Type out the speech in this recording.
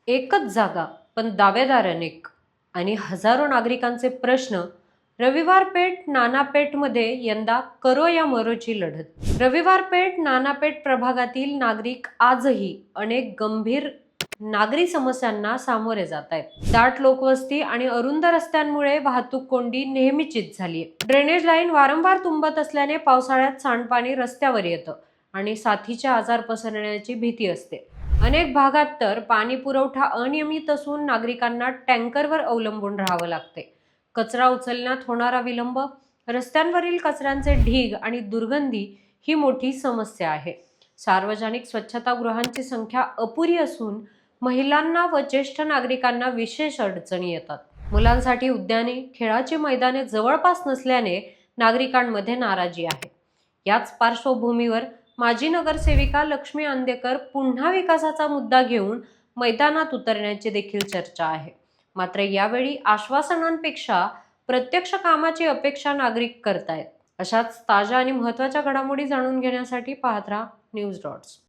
एकच जागा पण दावेदार अनेक आणि हजारो नागरिकांचे प्रश्न. रविवार पेठ नानापेठमध्ये यंदा करो या मरोची लढत. रविवार पेठ नानापेठ प्रभागातील नागरिक आजही अनेक गंभीर नागरी समस्यांना सामोरे जात आहेत. दाट लोकवस्ती आणि अरुंद रस्त्यांमुळे वाहतूक कोंडी नेहमीचीच झाली आहे. ड्रेनेज लाईन वारंवार तुंबत असल्याने पावसाळ्यात सांडपाणी रस्त्यावर येतं आणि साथीचे आजार पसरण्याची भीती असते. अनेक भागात तर पाणी पुरवठा अनियमित असून नागरिकांना टँकरवर अवलंबून राहावं लागते. कचरा उचलण्यात होणारा विलंब, रस्त्यांवरील कचऱ्यांचे ढीग आणि दुर्गंधी ही मोठी समस्या आहे. सार्वजनिक स्वच्छतागृहांची संख्या अपुरी असून महिलांना व ज्येष्ठ नागरिकांना विशेष अडचणी येतात. मुलांसाठी उद्याने, खेळाची मैदाने जवळपास नसल्याने नागरिकांमध्ये नाराजी आहे. याच पार्श्वभूमीवर माजी नगरसेविका लक्ष्मी अंदेकर पुन्हा विकासाचा मुद्दा घेऊन मैदानात उतरण्याची देखील चर्चा आहे. मात्र यावेळी आश्वासनांपेक्षा प्रत्यक्ष कामाची अपेक्षा नागरिक करतायत. अशाच ताज्या आणि महत्त्वाच्या घडामोडी जाणून घेण्यासाठी पाहत राहा न्यूज डॉट्स.